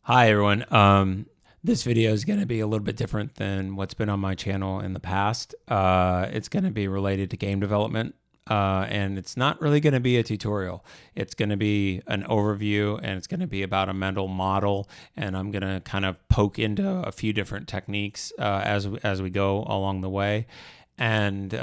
Hi everyone. This video is going to be a little bit different than what's been on my channel in the past. It's going to be related to game development, and it's not really going to be a tutorial. It's going to be an overview, and it's going to be about a mental model, and I'm going to kind of poke into a few different techniques as we go along the way, and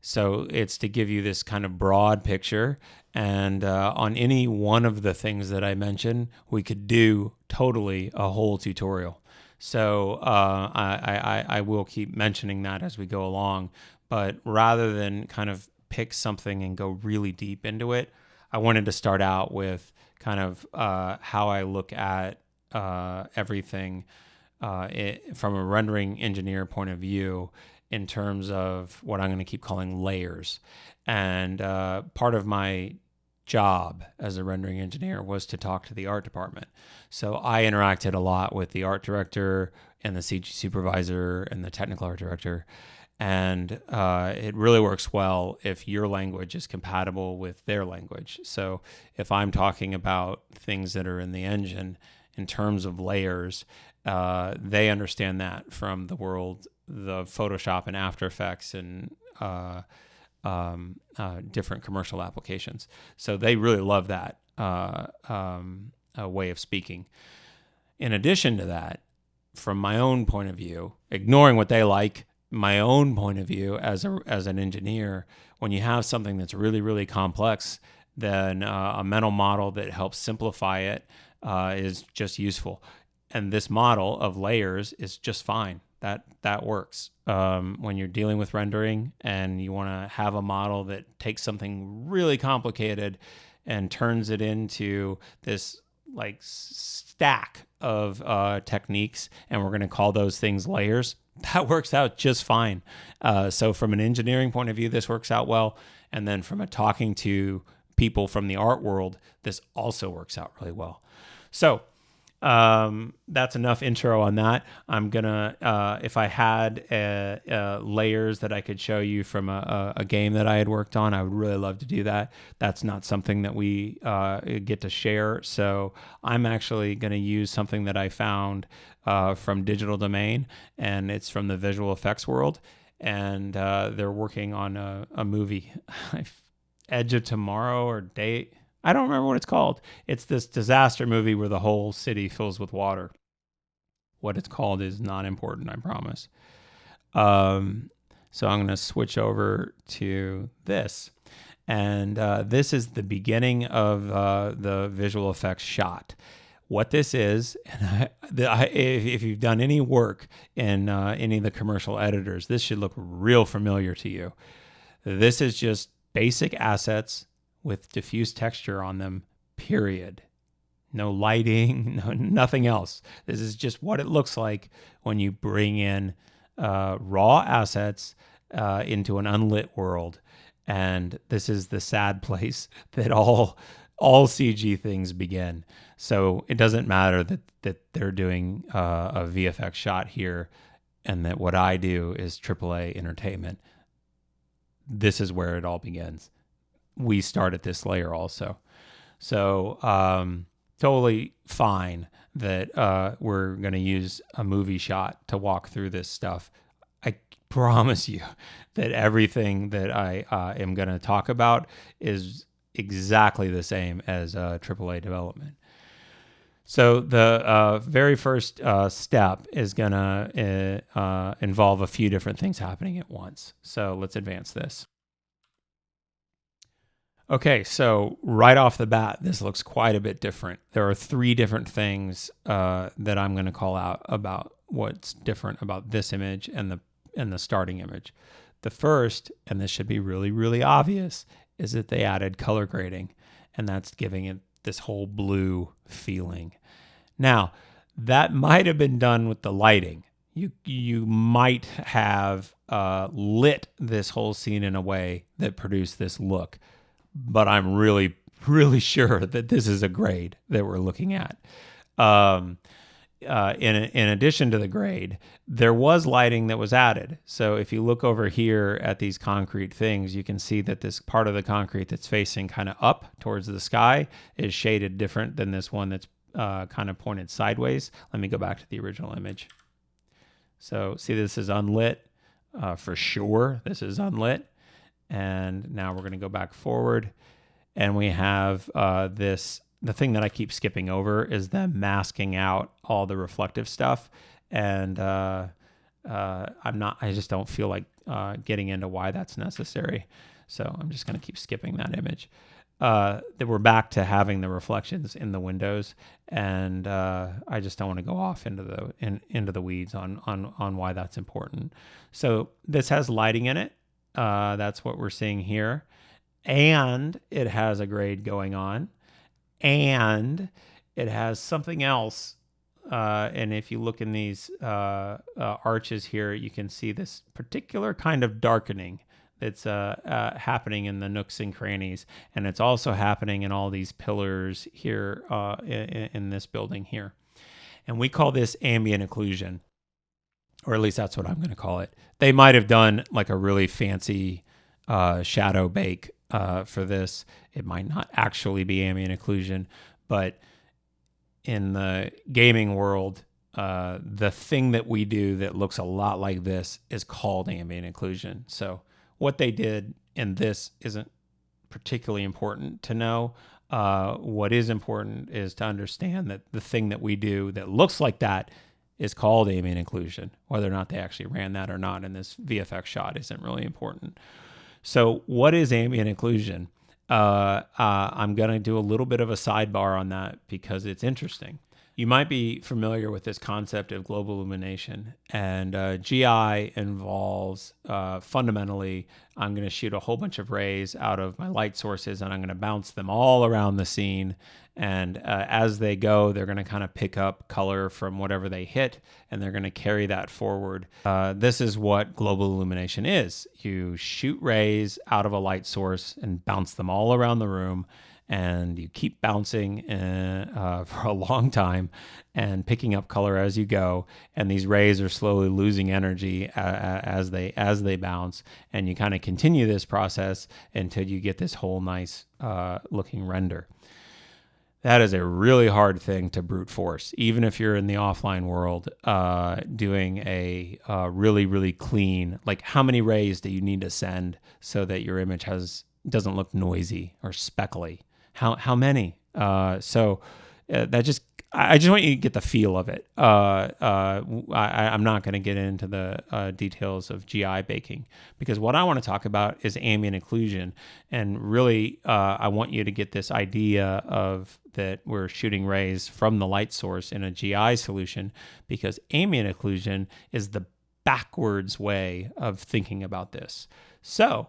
so it's to give you this kind of broad picture. And on any one of the things that I mentioned, we could do totally a whole tutorial. So I will keep mentioning that as we go along. But rather than kind of pick something and go really deep into it, I wanted to start out with kind of how I look at everything from a rendering engineer point of view, in terms of what I'm going to keep calling layers. And part of my job as a rendering engineer was to talk to the art department. So I interacted a lot with the art director and the CG supervisor and the technical art director. And it really works well if your language is compatible with their language. So if I'm talking about things that are in the engine in terms of layers, they understand that from the world, the Photoshop and After Effects and different commercial applications. So they really love that way of speaking. In addition to that, from my own point of view, ignoring what they like, my own point of view as an engineer, when you have something that's really, really complex, then a mental model that helps simplify it is just useful. And this model of layers is just fine. That works. When you're dealing with rendering and you want to have a model that takes something really complicated and turns it into this like stack of techniques, and we're going to call those things layers, that works out just fine. So from an engineering point of view, this works out well. And then from a talking to people from the art world, this also works out really well. So that's enough intro on that. I'm gonna, if I had layers that I could show you from a game that I had worked on, I would really love to do that. That's not something that we get to share. So I'm actually gonna use something that I found from Digital Domain, and it's from the visual effects world. And they're working on a movie, Edge of Tomorrow or Day. I don't remember what it's called. It's this disaster movie where the whole city fills with water. What it's called is not important, I promise. So I'm going to switch over to this. And this is the beginning of the visual effects shot. What this is, and if you've done any work in any of the commercial editors, this should look real familiar to you. This is just basic assets with diffuse texture on them, period. No lighting, nothing else. This is just what it looks like when you bring in raw assets into an unlit world. And this is the sad place that all CG things begin. So it doesn't matter that they're doing a VFX shot here and that what I do is AAA entertainment. This is where it all begins. We start at this layer also. So totally fine that we're going to use a movie shot to walk through this stuff. I promise you that everything that I am going to talk about is exactly the same as AAA development. So the very first step is going to involve a few different things happening at once. So let's advance this. Okay, so right off the bat, this looks quite a bit different. There are three different things that I'm going to call out about what's different about this image and the starting image. The first, and this should be really, really obvious, is that they added color grading, and that's giving it this whole blue feeling. Now, that might have been done with the lighting. You might have lit this whole scene in a way that produced this look. But I'm really, really sure that this is a grade that we're looking at. In addition to the grade, there was lighting that was added. So if you look over here at these concrete things, you can see that this part of the concrete that's facing kind of up towards the sky is shaded different than this one that's kind of pointed sideways. Let me go back to the original image. So see, this is unlit for sure. This is unlit. And now we're going to go back forward, and we have this. The thing that I keep skipping over is them masking out all the reflective stuff. And I just don't feel like getting into why that's necessary. So I'm just going to keep skipping that image. That we're back to having the reflections in the windows, and I just don't want to go off into the weeds on why that's important. So this has lighting in it. That's what we're seeing here, and it has a grade going on, and it has something else. And if you look in these arches here, you can see this particular kind of darkening that's happening in the nooks and crannies. And it's also happening in all these pillars here in this building here. And we call this ambient occlusion, or at least that's what I'm going to call it. They might have done like a really fancy shadow bake for this. It might not actually be ambient occlusion, but in the gaming world, the thing that we do that looks a lot like this is called ambient occlusion. So what they did in this isn't particularly important to know. What is important is to understand that the thing that we do that looks like that is called ambient occlusion. Whether or not they actually ran that or not in this VFX shot isn't really important. So what is ambient occlusion? I'm going to do a little bit of a sidebar on that because it's interesting. You might be familiar with this concept of global illumination, and GI involves fundamentally, I'm going to shoot a whole bunch of rays out of my light sources, and I'm going to bounce them all around the scene. And as they go, they're going to kind of pick up color from whatever they hit, and they're going to carry that forward. This is what global illumination is. You shoot rays out of a light source and bounce them all around the room, and you keep bouncing for a long time and picking up color as you go. And these rays are slowly losing energy as they bounce, and you kind of continue this process until you get this whole nice looking render. That is a really hard thing to brute force, even if you're in the offline world, doing a really, really clean, like how many rays do you need to send so that your image doesn't look noisy or speckly? How many? I just want you to get the feel of it. I'm not going to get into the details of GI baking, because what I want to talk about is ambient occlusion. And really, I want you to get this idea of that we're shooting rays from the light source in a GI solution, because ambient occlusion is the backwards way of thinking about this. So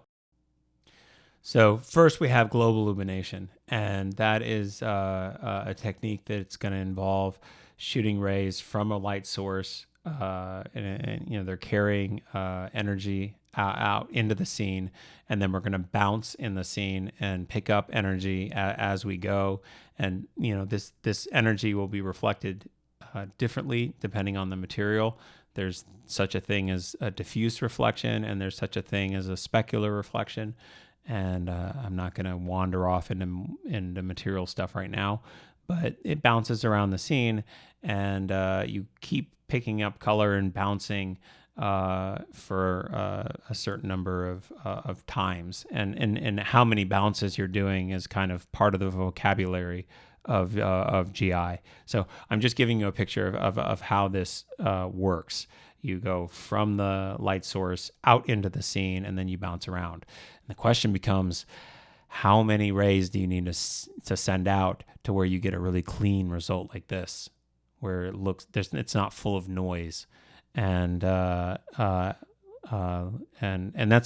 first we have global illumination, and that is a technique that's going to involve shooting rays from a light source, and you know, they're carrying energy out into the scene, and then we're going to bounce in the scene and pick up energy as we go. And you know, this energy will be reflected differently depending on the material. There's such a thing as a diffuse reflection, and there's such a thing as a specular reflection. And I'm not going to wander off into material stuff right now, but it bounces around the scene, and you keep picking up color and bouncing for a certain number of times, and how many bounces you're doing is kind of part of the vocabulary of GI. So I'm just giving you a picture of how this works. You go from the light source out into the scene, and then you bounce around. And the question becomes, how many rays do you need to send out to where you get a really clean result like this, where it's not full of noise, and that's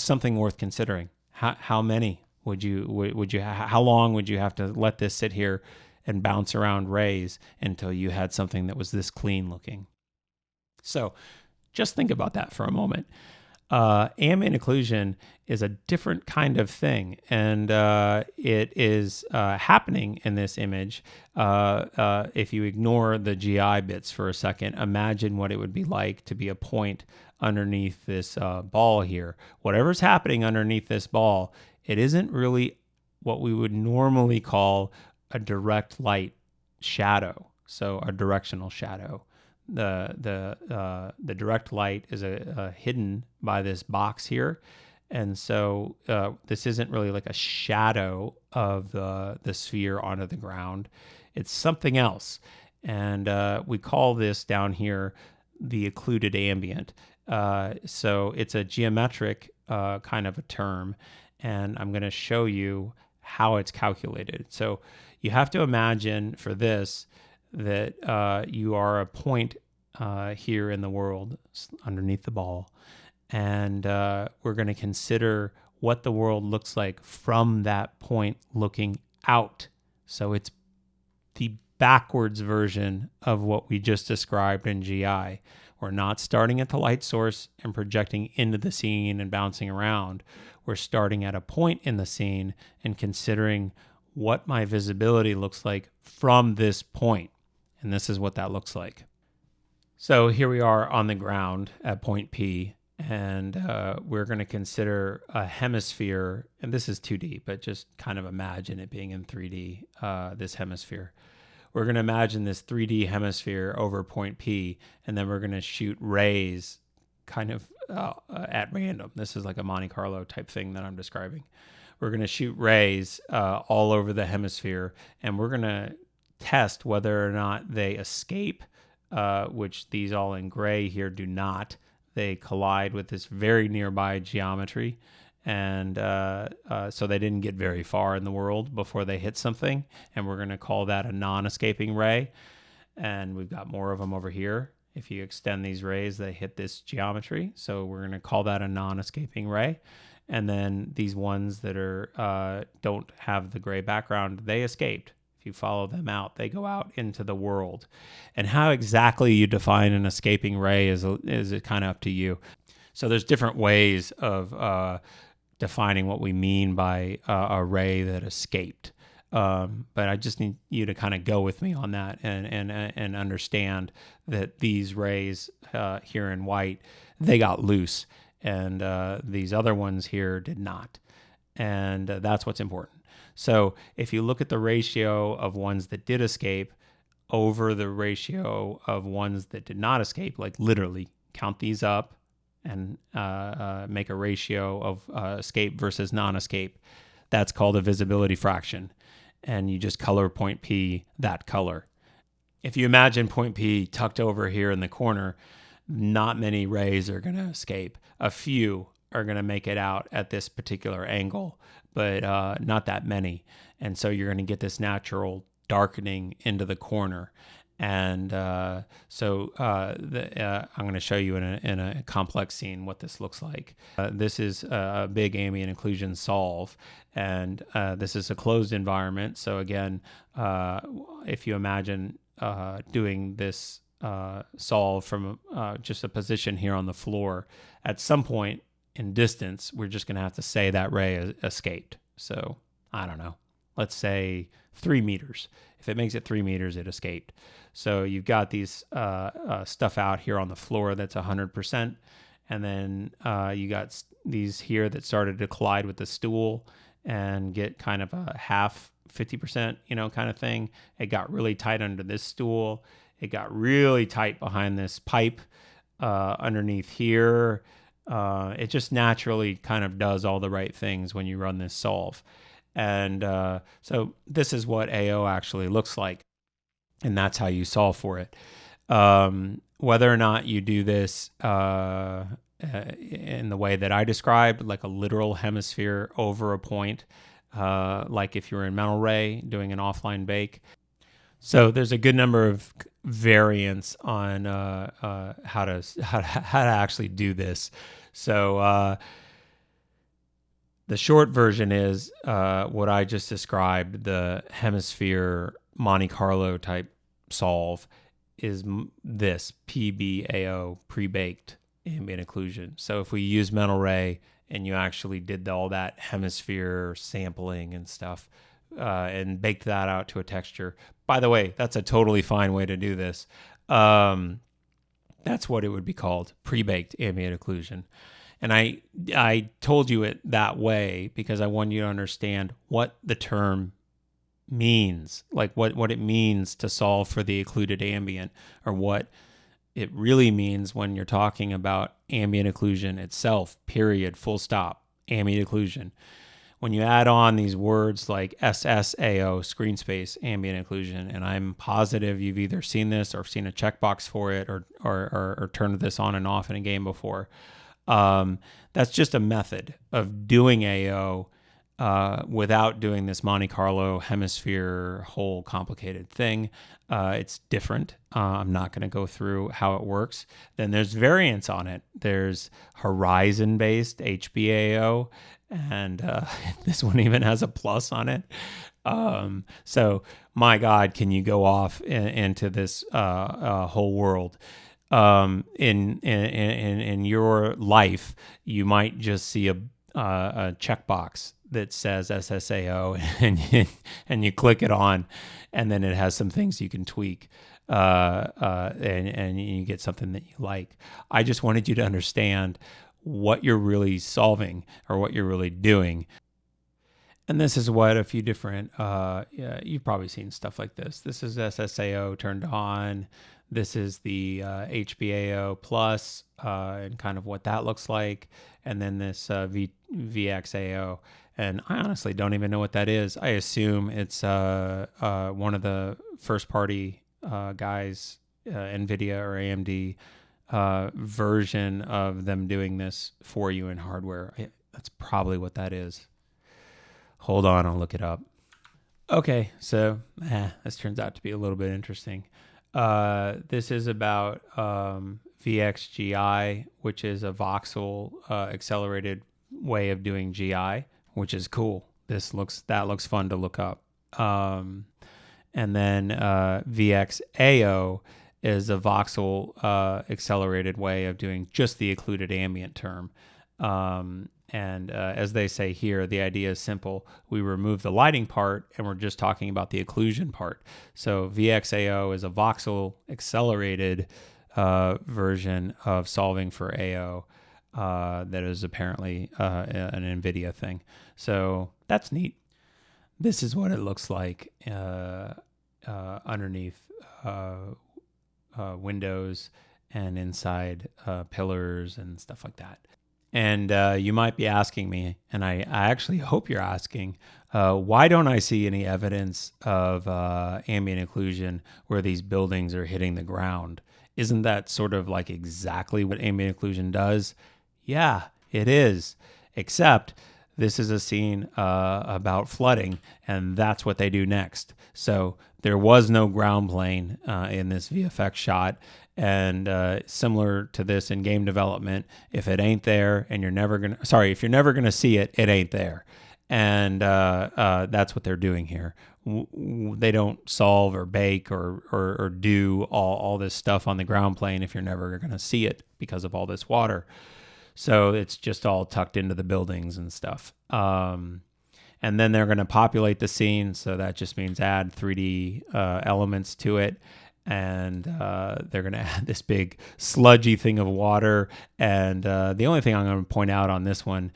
something worth considering. How many would you how long would you have to let this sit here and bounce around rays until you had something that was this clean looking? So just think about that for a moment. Ambient occlusion is a different kind of thing, and it is happening in this image. If you ignore the GI bits for a second, imagine what it would be like to be a point underneath this ball here. Whatever's happening underneath this ball, it isn't really what we would normally call a direct light shadow. so a directional shadow. The direct light is hidden by this box here, and so this isn't really like a shadow of the sphere onto the ground. It's something else, and we call this down here the occluded ambient. So it's a geometric kind of a term, and I'm going to show you how it's calculated. So you have to imagine for this that you are a point here in the world underneath the ball, and we're going to consider what the world looks like from that point looking out. So it's the backwards version of what we just described in GI. We're not starting at the light source and projecting into the scene and bouncing around. We're starting at a point in the scene and considering what my visibility looks like from this point. And this is what that looks like. So here we are on the ground at point P, and we're going to consider a hemisphere. And this is 2D, but just kind of imagine it being in 3D, this hemisphere. We're going to imagine this 3D hemisphere over point P, and then we're going to shoot rays kind of at random. This is like a Monte Carlo type thing that I'm describing. We're going to shoot rays all over the hemisphere, and we're going to test whether or not they escape, which these all in gray here do not. They collide with this very nearby geometry. And so they didn't get very far in the world before they hit something. And we're going to call that a non-escaping ray. And we've got more of them over here. If you extend these rays, they hit this geometry. So we're going to call that a non-escaping ray. And then these ones that are don't have the gray background, they escaped. If you follow them out, they go out into the world. And how exactly you define an escaping ray is kind of up to you. So there's different ways of defining what we mean by a ray that escaped. But I just need you to kind of go with me on that and understand that these rays here in white, they got loose, and these other ones here did not. And that's what's important. So if you look at the ratio of ones that did escape over the ratio of ones that did not escape, like literally count these up and make a ratio of escape versus non-escape, that's called a visibility fraction. And you just color point P that color. If you imagine point P tucked over here in the corner, not many rays are going to escape. A few are going to make it out at this particular angle, but not that many. And so you're going to get this natural darkening into the corner. And I'm going to show you in a complex scene what this looks like. This is a big ambient occlusion solve, and this is a closed environment. So again, if you imagine doing this solve from just a position here on the floor, at some point in distance, we're just going to have to say that ray escaped. So I don't know, let's say 3 meters. If it makes it 3 meters, it escaped. So you've got these stuff out here on the floor that's 100%. And then you got these here that started to collide with the stool and get kind of a half, 50%, kind of thing. It got really tight under this stool. It got really tight behind this pipe underneath here. It just naturally kind of does all the right things when you run this solve. And so this is what AO actually looks like. And that's how you solve for it. Whether or not you do this in the way that I described, like a literal hemisphere over a point, like if you're in Mental Ray doing an offline bake. So there's a good number of variants on how to actually do this. So the short version is what I just described, the hemisphere Monte Carlo type solve is this PBAO, pre-baked ambient occlusion. So if we use Mental Ray and you actually did all that hemisphere sampling and stuff and baked that out to a texture. By the way, that's a totally fine way to do this. That's what it would be called, pre-baked ambient occlusion. And I told you it that way because I want you to understand what the term means, like what it means to solve for the occluded ambient, or what it really means when you're talking about ambient occlusion itself, period, full stop, ambient occlusion. When you add on these words like SSAO, screen space ambient occlusion, and I'm positive you've either seen this or seen a checkbox for it, or turned this on and off in a game before. That's just a method of doing AO without doing this Monte Carlo hemisphere whole complicated thing. It's different. I'm not going to go through how it works. Then there's variants on it. There's horizon-based HBAO, and this one even has a plus on it. So my God, can you go off into this whole world? In your life, you might just see a checkbox that says SSAO, and you click it on, and then it has some things you can tweak, and you get something that you like. I just wanted you to understand what you're really solving, or what you're really doing. And this is what a few different, you've probably seen stuff like this. This is SSAO turned on. This is the HBAO plus, and kind of what that looks like. And then this VXAO. And I honestly don't even know what that is. I assume it's one of the first party guys, NVIDIA or AMD version of them doing this for you in hardware. That's probably what that is. Hold on, I'll look it up. Okay, so this turns out to be a little bit interesting. This is about VXGI, which is a voxel accelerated way of doing GI, which is cool. That looks fun to look up. And then VXAO is a voxel accelerated way of doing just the occluded ambient term. And as they say here, the idea is simple. We remove the lighting part, and we're just talking about the occlusion part. So VXAO is a voxel accelerated version of solving for AO that is apparently an NVIDIA thing. So that's neat. This is what it looks like underneath windows and inside pillars and stuff like that. And you might be asking me, and I actually hope you're asking, why don't I see any evidence of ambient occlusion where these buildings are hitting the ground? Isn't that sort of like exactly what ambient occlusion does? Yeah, it is. Except this is a scene about flooding, and that's what they do next. So there was no ground plane in this VFX shot. And similar to this in game development, if it ain't there and if you're never gonna see it, it ain't there. And that's what they're doing here. They don't solve or bake or do all this stuff on the ground plane if you're never gonna see it because of all this water. So it's just all tucked into the buildings and stuff. And then they're gonna populate the scene. So that just means add 3D elements to it. And they're going to add this big sludgy thing of water. And the only thing I'm going to point out on this one,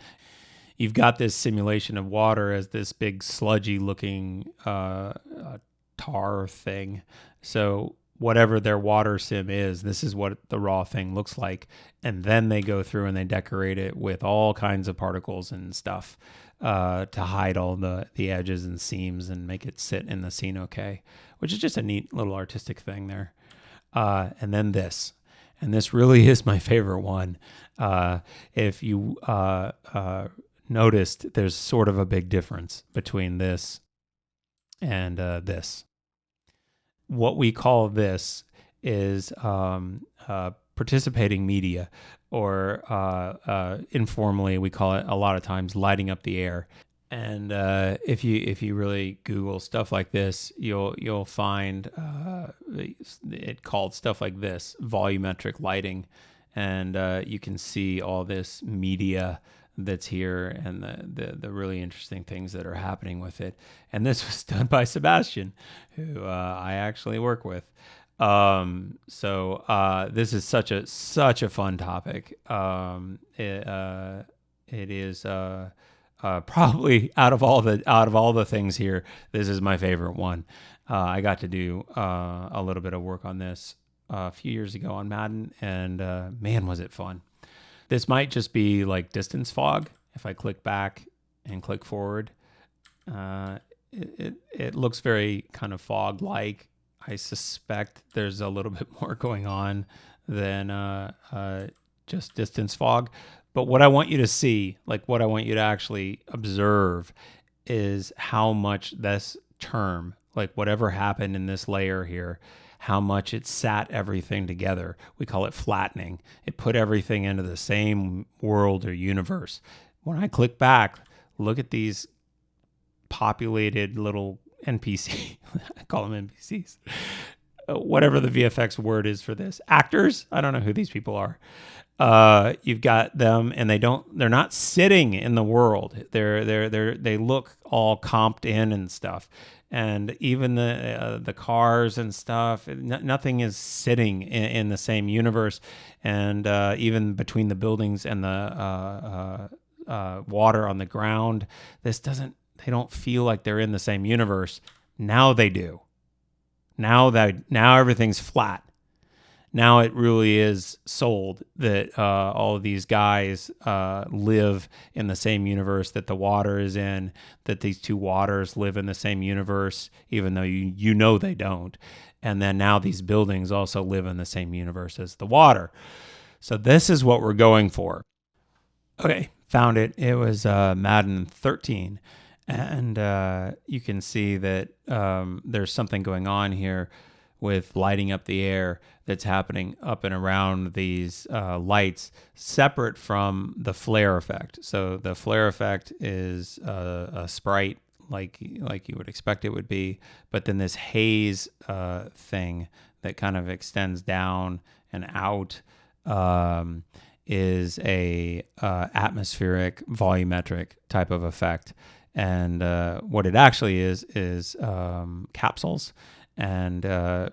you've got this simulation of water as this big sludgy looking tar thing. So whatever their water sim is, this is what the raw thing looks like. And then they go through and they decorate it with all kinds of particles and stuff to hide all the edges and seams and make it sit in the scene okay, which is just a neat little artistic thing there. And then this. And this really is my favorite one. If you noticed, there's sort of a big difference between this and this. What we call this is participating media, or informally we call it a lot of times lighting up the air. And if you really Google stuff like this, you'll find it called stuff like this, volumetric lighting, and you can see all this media that's here and the really interesting things that are happening with it. And this was done by Sebastian, who I actually work with. So this is such a fun topic. It is Probably out of all the things here, this is my favorite one. I got to do a little bit of work on this a few years ago on Madden, and man, was it fun. This might just be like distance fog. If I click back and click forward, it looks very kind of fog-like. I suspect there's a little bit more going on than just distance fog. But what I want you to see, like what I want you to actually observe, is how much this term, like whatever happened in this layer here, how much it sat everything together. We call it flattening. It put everything into the same world or universe. When I click back, look at these populated little NPC. I call them NPCs. Whatever the VFX word is for this. Actors? I don't know who these people are. You've got them, and they're not sitting in the world. They look all comped in and stuff. And even the cars and stuff, nothing is sitting in the same universe. And even between the buildings and the water on the ground, they don't feel like they're in the same universe. Now they do. Now everything's flat. Now it really is sold that all of these guys live in the same universe that the water is in, that these two waters live in the same universe, even though you know they don't. And then now these buildings also live in the same universe as the water. So this is what we're going for. Okay, found it. It was Madden 13. And you can see that there's something going on here with lighting up the air that's happening up and around these lights, separate from the flare effect. So the flare effect is a sprite like you would expect it would be, but then this haze thing that kind of extends down and out is a atmospheric volumetric type of effect. And what it actually is capsules. And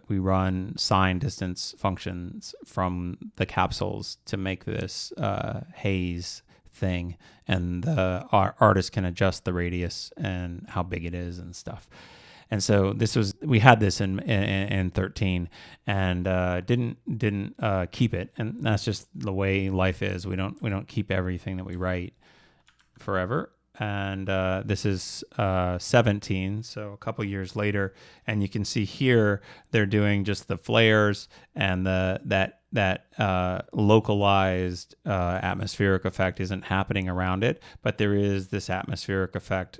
we run sine distance functions from the capsules to make this haze thing. And our artist can adjust the radius and how big it is and stuff. And so we had this in 13 and didn't keep it. And that's just the way life is. We don't keep everything that we write forever. And this is 17, so a couple years later, and you can see here they're doing just the flares and that localized atmospheric effect isn't happening around it, but there is this atmospheric effect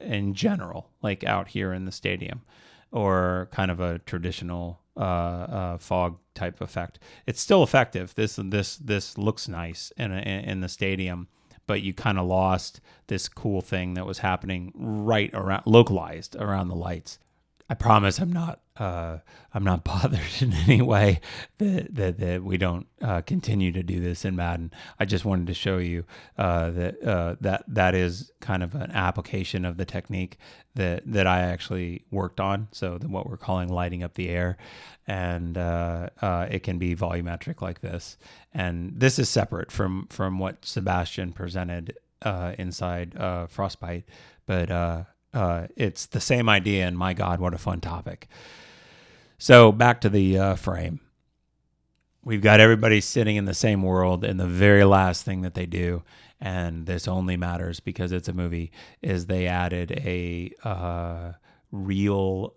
in general, like out here in the stadium, or kind of a traditional fog type effect. It's still effective. This looks nice in the stadium. But you kind of lost this cool thing that was happening right around, localized around the lights. I promise I'm not bothered in any way that we don't continue to do this in Madden. I just wanted to show you that is kind of an application of the technique that I actually worked on. So what we're calling lighting up the air, and it can be volumetric like this. And this is separate from what Sebastian presented inside Frostbite, but it's the same idea, and my God, what a fun topic. So back to the frame. We've got everybody sitting in the same world, and the very last thing that they do, and this only matters because it's a movie, is they added a real,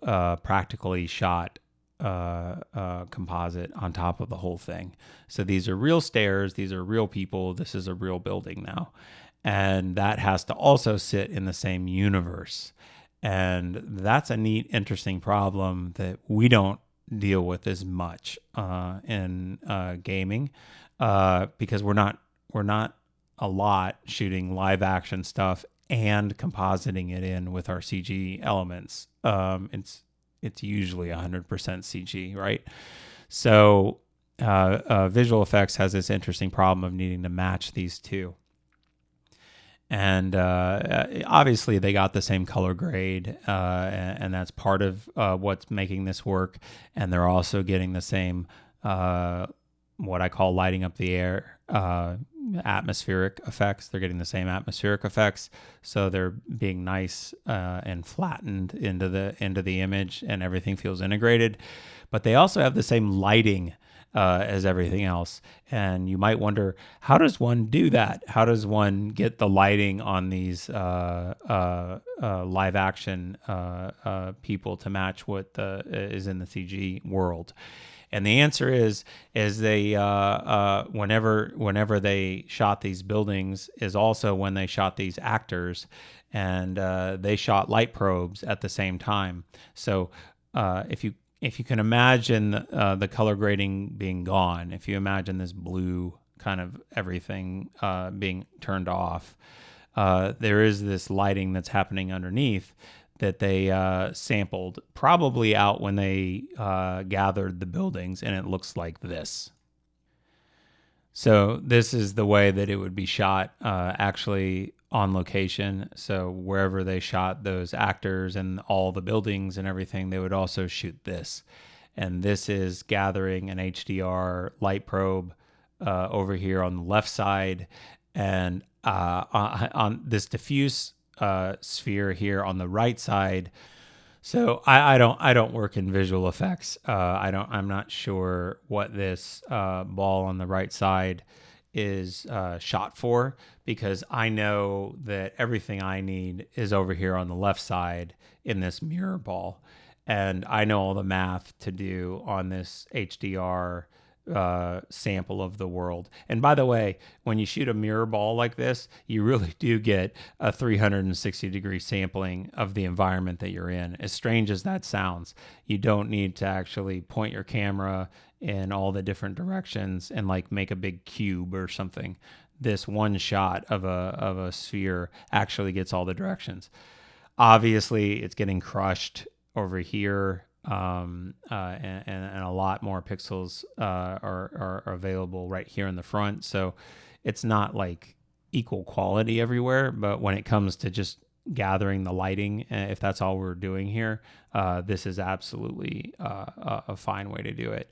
practically shot composite on top of the whole thing. So these are real stairs, these are real people, this is a real building now. And that has to also sit in the same universe. And that's a neat, interesting problem that we don't deal with as much in gaming because we're not a lot shooting live action stuff and compositing it in with our CG elements. It's usually 100% CG, right? So visual effects has this interesting problem of needing to match these two. And obviously they got the same color grade, and that's part of what's making this work. And they're also getting the same, what I call lighting up the air, atmospheric effects. They're getting the same atmospheric effects, so they're being nice and flattened into the image, and everything feels integrated. But they also have the same lighting as everything else. And you might wonder, how does one do that? How does one get the lighting on these live action people to match what is in the CG world? And the answer is they whenever they shot these buildings is also when they shot these actors, and they shot light probes at the same time. So if you can imagine the color grading being gone, if you imagine this blue kind of everything being turned off, there is this lighting that's happening underneath that they sampled probably out when they gathered the buildings, and it looks like this. So this is the way that it would be shot actually on location. So wherever they shot those actors and all the buildings and everything, they would also shoot this. And this is gathering an HDR light probe over here on the left side, and on this diffuse sphere here on the right side. So I don't work in visual effects. I'm not sure what this ball on the right side is shot for, because I know that everything I need is over here on the left side in this mirror ball, and I know all the math to do on this HDR sample of the world. And by the way, when you shoot a mirror ball like this, you really do get a 360-degree sampling of the environment that you're in. As strange as that sounds, you don't need to actually point your camera in all the different directions and like make a big cube or something. This one shot of a sphere actually gets all the directions. Obviously, it's getting crushed over here. And a lot more pixels are available right here in the front. So it's not like equal quality everywhere, but when it comes to just gathering the lighting, if that's all we're doing here, this is absolutely a fine way to do it.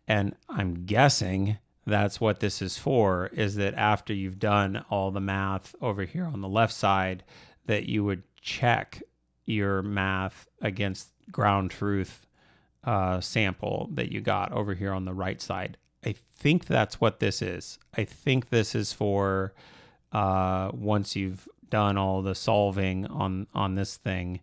And I'm guessing that's what this is for, is that after you've done all the math over here on the left side, that you would check your math against ground truth sample that you got over here on the right side. I think that's what this is. I think this is for once you've done all the solving on this thing,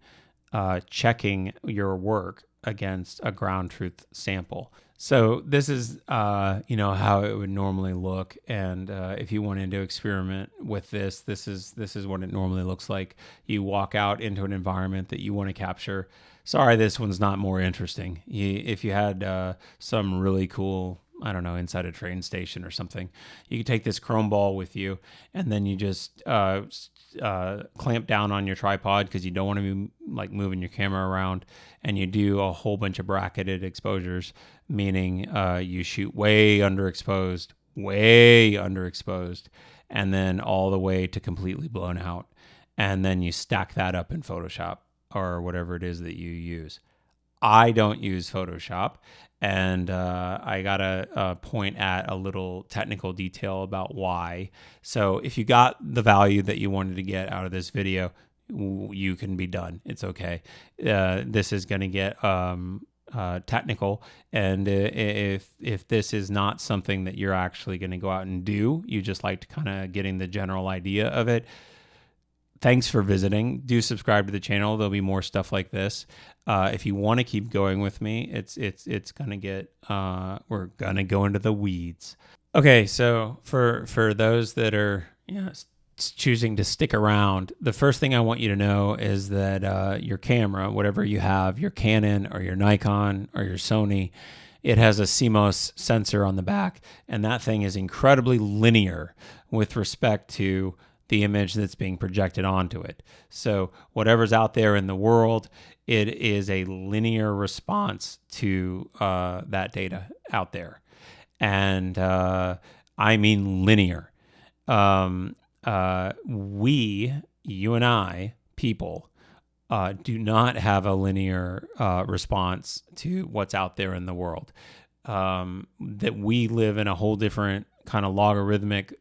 checking your work against a ground truth sample. So this is, how it would normally look. And if you wanted to experiment with this is what it normally looks like. You walk out into an environment that you want to capture. Sorry, this one's not more interesting. If you had some really cool, I don't know, inside a train station or something, you could take this chrome ball with you, and then you just clamp down on your tripod because you don't want to be like moving your camera around, and you do a whole bunch of bracketed exposures, meaning you shoot way underexposed, and then all the way to completely blown out, and then you stack that up in Photoshop or whatever it is that you use. I don't use Photoshop, and I gotta point at a little technical detail about why. So if you got the value that you wanted to get out of this video, you can be done. It's okay. This is gonna get technical, and if this is not something that you're actually gonna go out and do, you just like to kind of getting the general idea of it, thanks for visiting. Do subscribe to the channel. There'll be more stuff like this. If you want to keep going with me, it's gonna get we're gonna go into the weeds. Okay, so for those that are choosing to stick around, the first thing I want you to know is that your camera, whatever you have, your Canon or your Nikon or your Sony, it has a CMOS sensor on the back, and that thing is incredibly linear with respect to the image that's being projected onto it. So whatever's out there in the world, it is a linear response to that data out there. And I mean linear. You and I, people, do not have a linear response to what's out there in the world. That we live in a whole different kind of logarithmic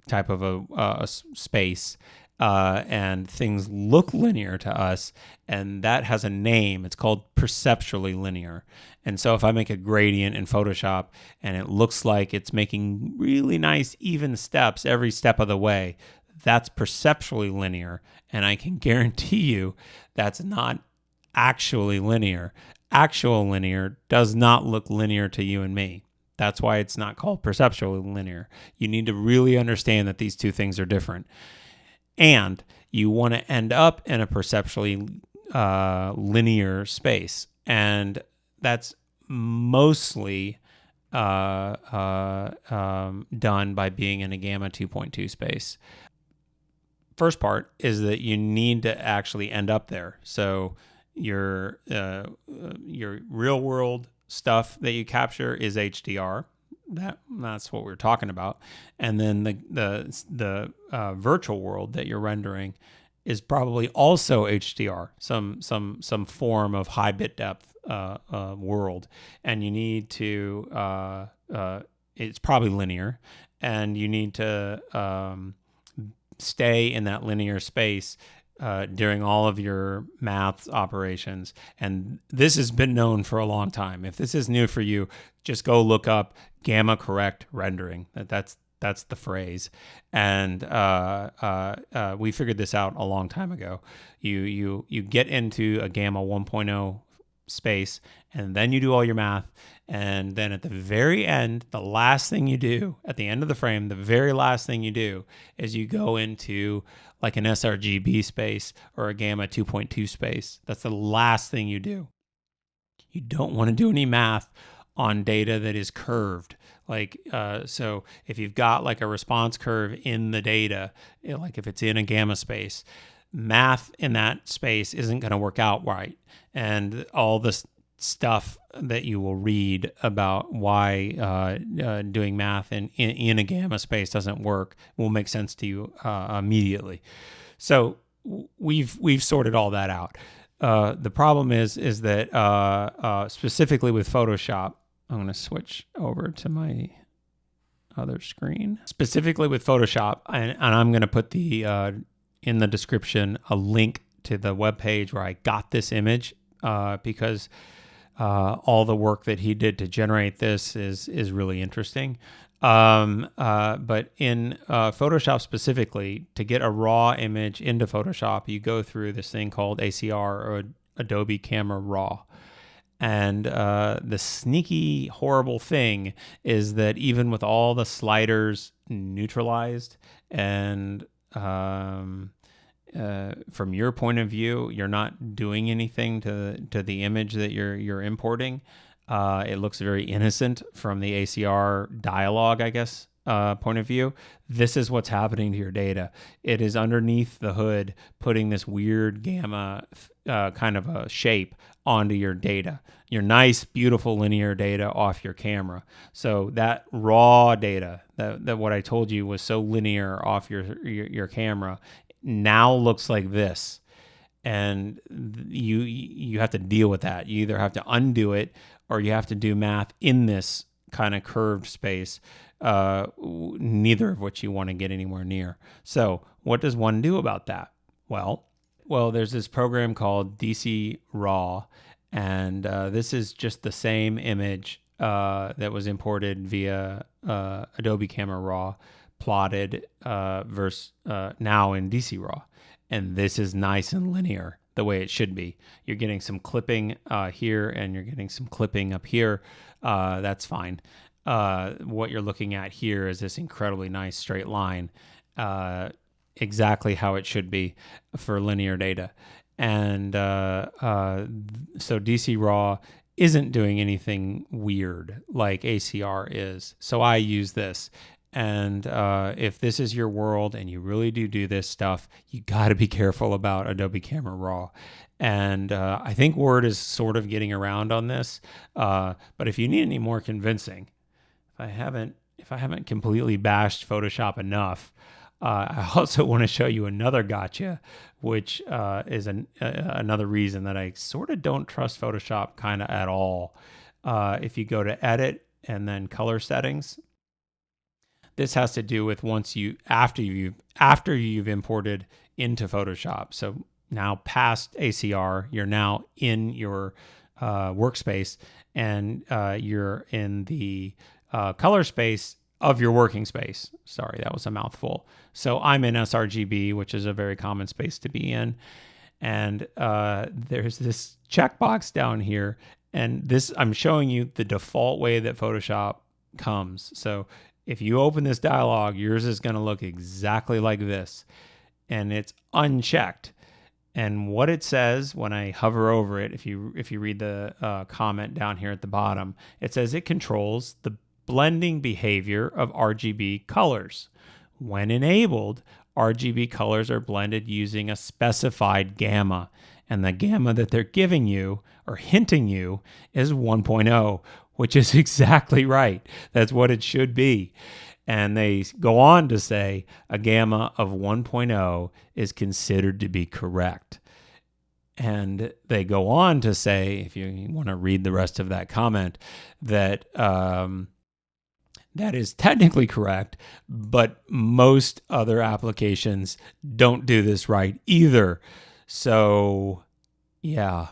type of a space, and things look linear to us, and that has a name. It's called perceptually linear. And so if I make a gradient in Photoshop and it looks like it's making really nice even steps every step of the way, that's perceptually linear. And I can guarantee you that's not actually linear. Actual linear does not look linear to you and me. That's why it's not called perceptually linear. You need to really understand that these two things are different. And you want to end up in a perceptually linear space. And that's mostly done by being in a gamma 2.2 space. First part is that you need to actually end up there. So your real world stuff that you capture is HDR. That's what we're talking about. And then the virtual world that you're rendering is probably also HDR, some form of high bit depth world. And you need to it's probably linear, and you need to stay in that linear space during all of your math operations. And this has been known for a long time. If this is new for you, just go look up gamma correct rendering. That's the phrase. And we figured this out a long time ago. You get into a gamma 1.0 space, and then you do all your math. And then at the very end, the last thing you do at the end of the frame, the very last thing you do is you go into like an sRGB space or a gamma 2.2 space. That's the last thing you do. You don't want to do any math on data that is curved. Like, so if you've got like a response curve in the data, like if it's in a gamma space, math in that space isn't going to work out right. And all this stuff that you will read about why doing math in a gamma space doesn't work will make sense to you immediately. So we've sorted all that out. The problem is that specifically with Photoshop, I'm going to switch over to my other screen. Specifically with Photoshop, and I'm going to put the in the description a link to the webpage where I got this image because all the work that he did to generate this is really interesting. But in Photoshop specifically, to get a raw image into Photoshop, you go through this thing called ACR, or Adobe Camera Raw. And the sneaky, horrible thing is that even with all the sliders neutralized and from your point of view, you're not doing anything to the image that you're importing. It looks very innocent from the ACR dialog, I guess, point of view. This is what's happening to your data. It is underneath the hood, putting this weird gamma kind of a shape onto your data, your nice, beautiful linear data off your camera. So that raw data, that what I told you was so linear off your camera, now looks like this. And you have to deal with that. You either have to undo it or you have to do math in this kind of curved space, neither of which you want to get anywhere near. So what does one do about that? Well, there's this program called DCRAW, and this is just the same image that was imported via Adobe Camera Raw, plotted versus now in DCRAW. And this is nice and linear the way it should be. You're getting some clipping here and you're getting some clipping up here. That's fine. What you're looking at here is this incredibly nice straight line, exactly how it should be for linear data. And so DCRAW isn't doing anything weird like ACR is. So I use this. And if this is your world and you really do this stuff, you got to be careful about Adobe Camera Raw. And I think word is sort of getting around on this. But if you need any more convincing, if I haven't completely bashed Photoshop enough, I also want to show you another gotcha, which is another reason that I sort of don't trust Photoshop kind of at all. If you go to Edit and then Color Settings, This has to do with after you've imported into Photoshop. So now past ACR, you're now in your workspace, and you're in the color space of your working space. Sorry, that was a mouthful. So I'm in sRGB, which is a very common space to be in. And there's this checkbox down here. And this, I'm showing you the default way that Photoshop comes. So if you open this dialog, yours is going to look exactly like this. And it's unchecked. And what it says when I hover over it, if you read the comment down here at the bottom, it says it controls the blending behavior of RGB colors. When enabled, RGB colors are blended using a specified gamma. And the gamma that they're giving you or hinting you is 1.0, which is exactly right. That's what it should be. And they go on to say a gamma of 1.0 is considered to be correct. And they go on to say, if you want to read the rest of that comment, that that is technically correct, but most other applications don't do this right either. So, yeah.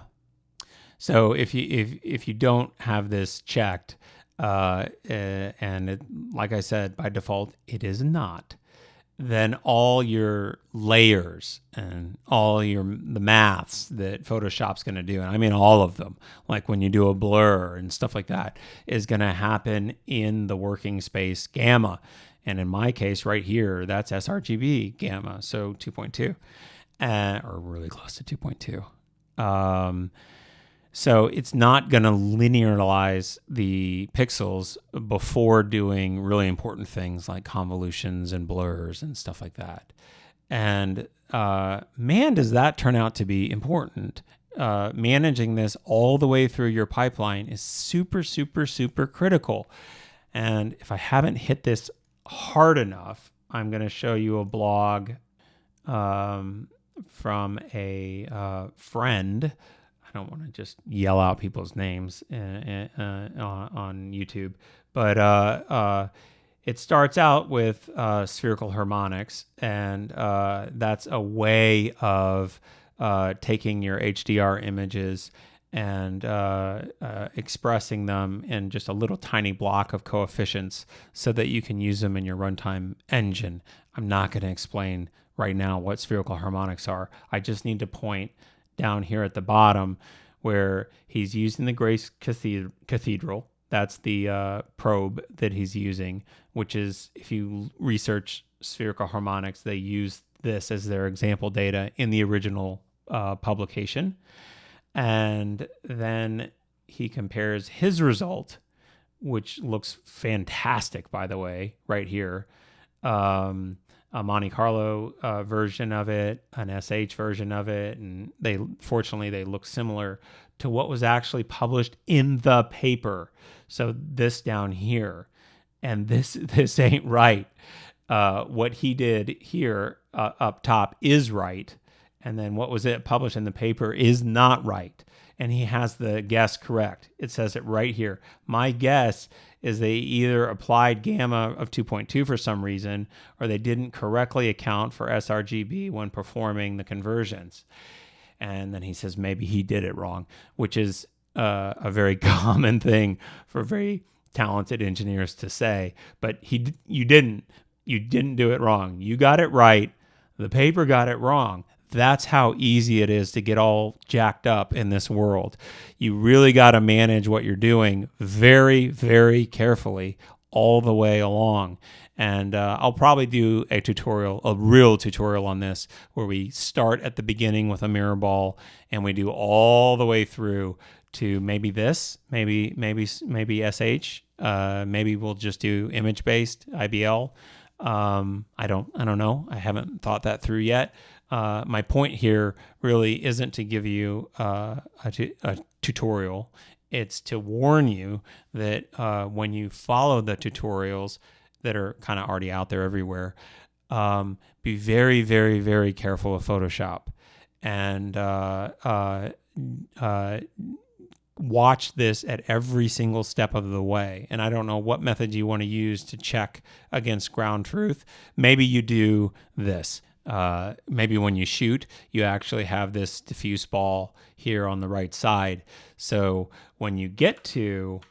So if you don't have this checked, and it, like I said, by default, it is not, then all your layers and all the maths that Photoshop's going to do, and I mean all of them, like when you do a blur and stuff like that, is going to happen in the working space gamma. And in my case right here, that's sRGB gamma, so 2.2, or really close to 2.2. So it's not going to linearize the pixels before doing really important things like convolutions and blurs and stuff like that. And man, does that turn out to be important. Managing this all the way through your pipeline is super, super, super critical. And if I haven't hit this hard enough, I'm going to show you a blog from a friend. I don't want to just yell out people's names on YouTube, but it starts out with spherical harmonics, and that's a way of taking your HDR images and expressing them in just a little tiny block of coefficients so that you can use them in your runtime engine. I'm not going to explain right now what spherical harmonics are. I just need to point down here at the bottom where he's using the Grace Cathedral. That's the probe that he's using, which is, if you research spherical harmonics, they use this as their example data in the original publication. And then he compares his result, which looks fantastic, by the way, right here. A Monte Carlo version of it, an SH version of it, and fortunately they look similar to what was actually published in the paper. So this down here, and this ain't right. What he did here up top is right, and then what was it published in the paper is not right. And he has the guess correct. It says it right here. My guess is they either applied gamma of 2.2 for some reason, or they didn't correctly account for sRGB when performing the conversions. And then he says maybe he did it wrong, which is a very common thing for very talented engineers to say. But you didn't do it wrong. You got it right. The paper got it wrong. That's how easy it is to get all jacked up in this world. You really got to manage what you're doing very, very carefully all the way along. And I'll probably do a real tutorial on this, where we start at the beginning with a mirror ball and we do all the way through to maybe this, maybe SH, maybe we'll just do image-based IBL. I don't know. I haven't thought that through yet. My point here really isn't to give you a tutorial. It's to warn you that when you follow the tutorials that are kind of already out there everywhere, be very, very, very careful of Photoshop. And watch this at every single step of the way. And I don't know what method you want to use to check against ground truth. Maybe you do this. Maybe when you shoot, you actually have this diffuse ball here on the right side. So when you get to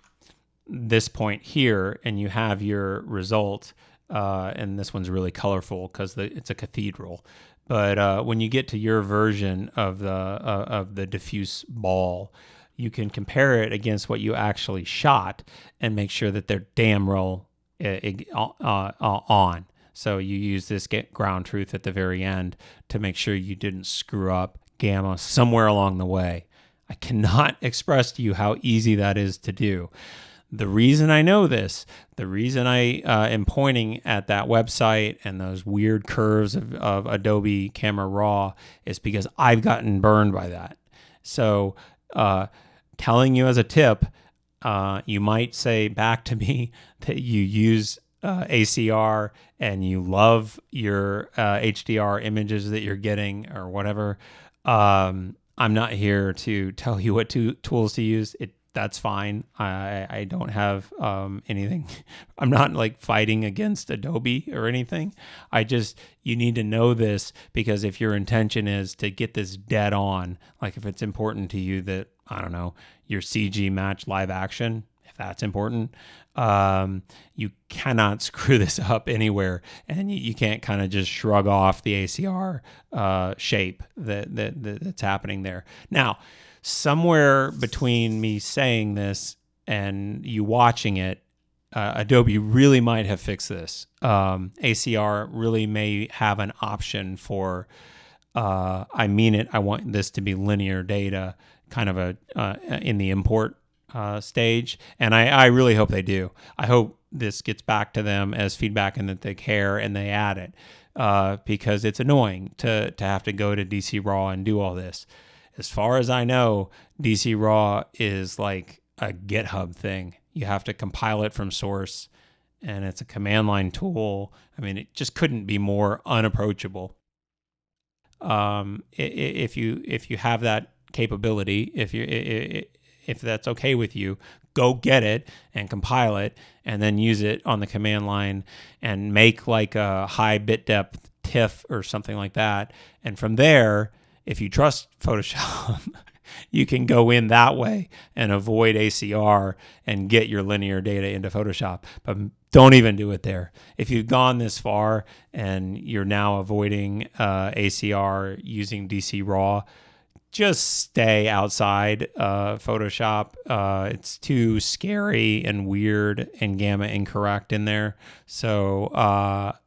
this point here and you have your result, and this one's really colorful because it's a cathedral. But when you get to your version of the diffuse ball, you can compare it against what you actually shot and make sure that they're damn well on. So you use this ground truth at the very end to make sure you didn't screw up gamma somewhere along the way. I cannot express to you how easy that is to do. The reason I know this, the reason I am pointing at that website and those weird curves of Adobe Camera Raw is because I've gotten burned by that. So telling you as a tip, you might say back to me that you use ACR and you love your HDR images that you're getting or whatever. I'm not here to tell you what tools to use. That's fine. I don't have anything. I'm not like fighting against Adobe or anything. You need to know this, because if your intention is to get this dead on, like if it's important to you that, I don't know, your CG match live action, if that's important, you cannot screw this up anywhere, and you can't kind of just shrug off the ACR shape that's happening there. Now, somewhere between me saying this and you watching it, Adobe really might have fixed this. ACR really may have an option for, I want this to be linear data, kind of in the import stage. And I really hope they do. I hope this gets back to them as feedback and that they care and they add it, because it's annoying to have to go to DCRAW and do all this. As far as I know, DCRAW is like a GitHub thing. You have to compile it from source, and it's a command line tool. I mean, it just couldn't be more unapproachable. If you have that capability, if that's okay with you, go get it and compile it, and then use it on the command line and make like a high bit depth TIFF or something like that. And from there, if you trust Photoshop, you can go in that way and avoid ACR and get your linear data into Photoshop. But don't even do it there. If you've gone this far and you're now avoiding ACR using DCRAW, just stay outside Photoshop. It's too scary and weird and gamma incorrect in there. So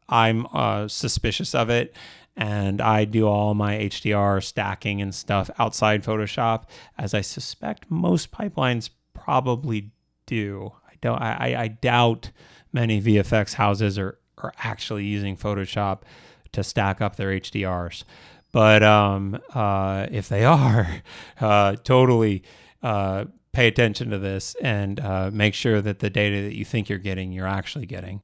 I'm suspicious of it. And I do all my HDR stacking and stuff outside Photoshop, as I suspect most pipelines probably do. I doubt many VFX houses are actually using Photoshop to stack up their HDRs. But if they are, totally pay attention to this and make sure that the data that you think you're actually getting.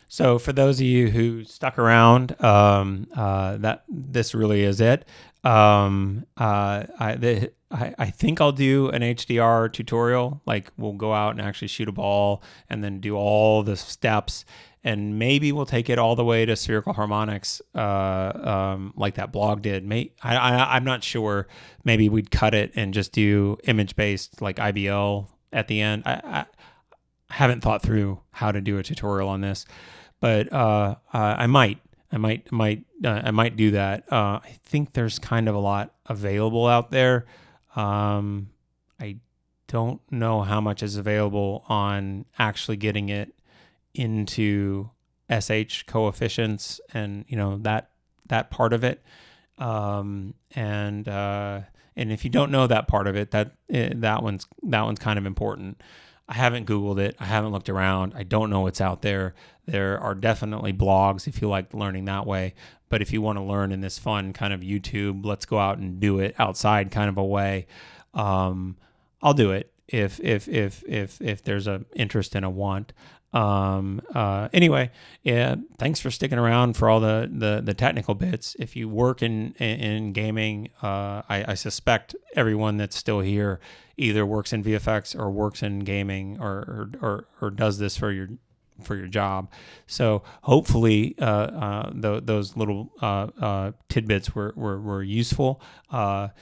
So for those of you who stuck around, that this really is it. I think I'll do an HDR tutorial. Like, we'll go out and actually shoot a ball and then do all the steps, and maybe we'll take it all the way to spherical harmonics, like that blog did. I'm not sure. Maybe we'd cut it and just do image-based, like IBL at the end. I haven't thought through how to do a tutorial on this, but I might do that. I think there's kind of a lot available out there. I don't know how much is available on actually getting it into SH coefficients and that part of it. And if you don't know that part of it, that one's kind of important. I haven't Googled it. I haven't looked around. I don't know what's out there. There are definitely blogs if you like learning that way. But if you want to learn in this fun kind of YouTube, let's go out and do it outside kind of a way, I'll do it. if there's a interest and a want. Anyway, yeah, thanks for sticking around for all the technical bits. If you work in gaming, I suspect everyone that's still here either works in VFX or works in gaming or does this for your job. So hopefully those little tidbits were useful. To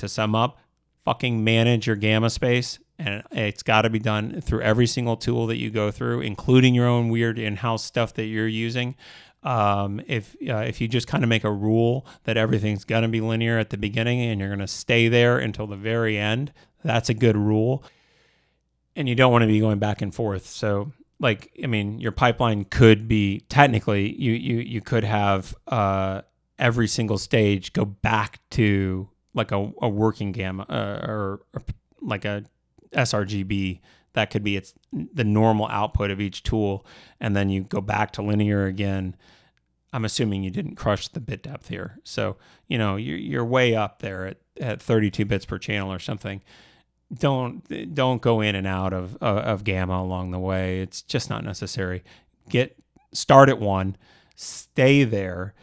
sum up, fucking manage your gamma space, and it's got to be done through every single tool that you go through, including your own weird in-house stuff that you're using. If you just kind of make a rule that everything's going to be linear at the beginning and you're going to stay there until the very end, that's a good rule. And you don't want to be going back and forth. So, like, I mean, your pipeline could be technically you could have every single stage go back to like a working gamma or like a sRGB. That could be the normal output of each tool, and then you go back to linear again. I'm assuming you didn't crush the bit depth here, so you're way up there at 32 bits per channel or something. Don't go in and out of gamma along the way. It's just not necessary. Start at 1, stay there.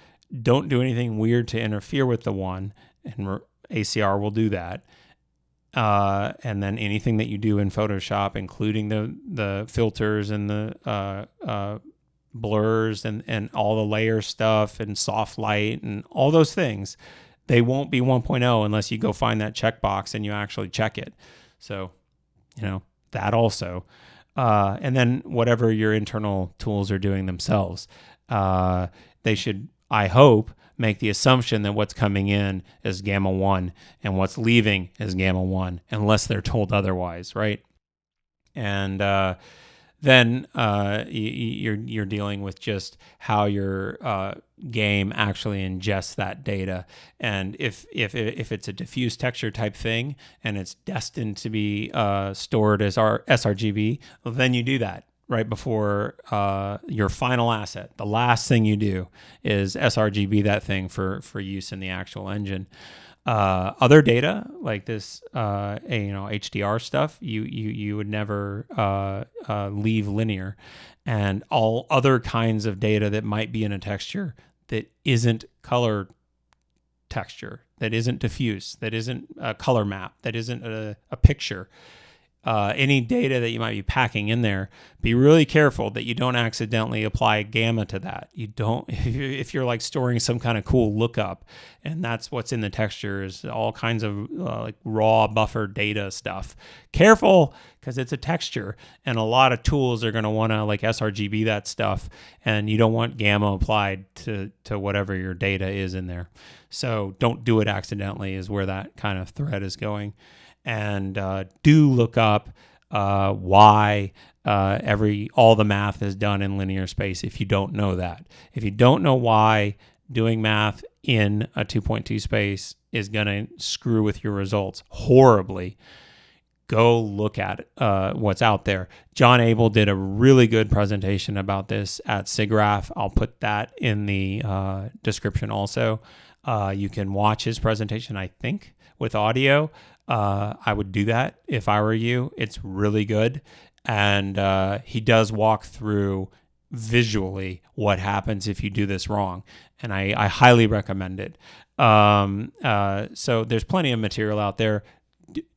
Don't do anything weird to interfere with the 1, and ACR will do that. And then anything that you do in Photoshop, including the filters and the blurs and all the layer stuff and soft light and all those things, they won't be 1.0 unless you go find that checkbox and you actually check it. So, that also. And then whatever your internal tools are doing themselves, they should, I hope, make the assumption that what's coming in is gamma 1 and what's leaving is gamma 1, unless they're told otherwise, right? And then you're dealing with just how your game actually ingests that data. And if it's a diffuse texture type thing and it's destined to be stored as our sRGB, well, then you do that right before your final asset. The last thing you do is sRGB that thing for use in the actual engine. Other data like this, HDR stuff, you would never leave linear, and all other kinds of data that might be in a texture that isn't color texture, that isn't diffuse, that isn't a color map, that isn't a picture. Any data that you might be packing in there, be really careful that you don't accidentally apply gamma to that. You don't, if you're like storing some kind of cool lookup and that's what's in the texture is all kinds of like raw buffer data stuff. Careful, because it's a texture and a lot of tools are going to want to like sRGB that stuff, and you don't want gamma applied to whatever your data is in there. So don't do it accidentally is where that kind of thread is going. And do look up why all the math is done in linear space if you don't know that. If you don't know why doing math in a 2.2 space is going to screw with your results horribly, go look at what's out there. John Hable did a really good presentation about this at SIGGRAPH. I'll put that in the description also. You can watch his presentation, I think, with audio. I would do that if I were you. It's really good. And he does walk through visually what happens if you do this wrong. And I highly recommend it. So there's plenty of material out there.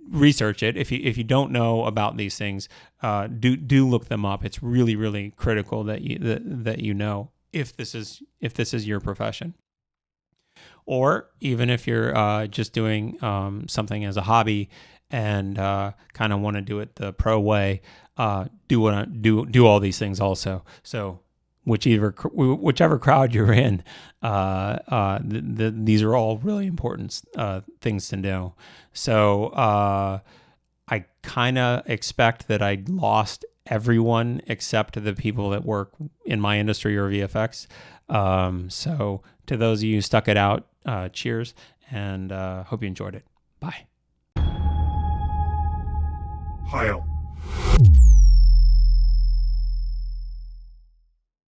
Research it. If you don't know about these things, do look them up. It's really, really critical that you know if this is your profession. Or even if you're just doing something as a hobby and kind of want to do it the pro way, do all these things also. So whichever crowd you're in, these are all really important things to know. So I kind of expect that I lost everyone except the people that work in my industry or VFX. So to those of you who stuck it out, cheers, and hope you enjoyed it. Bye. Hable.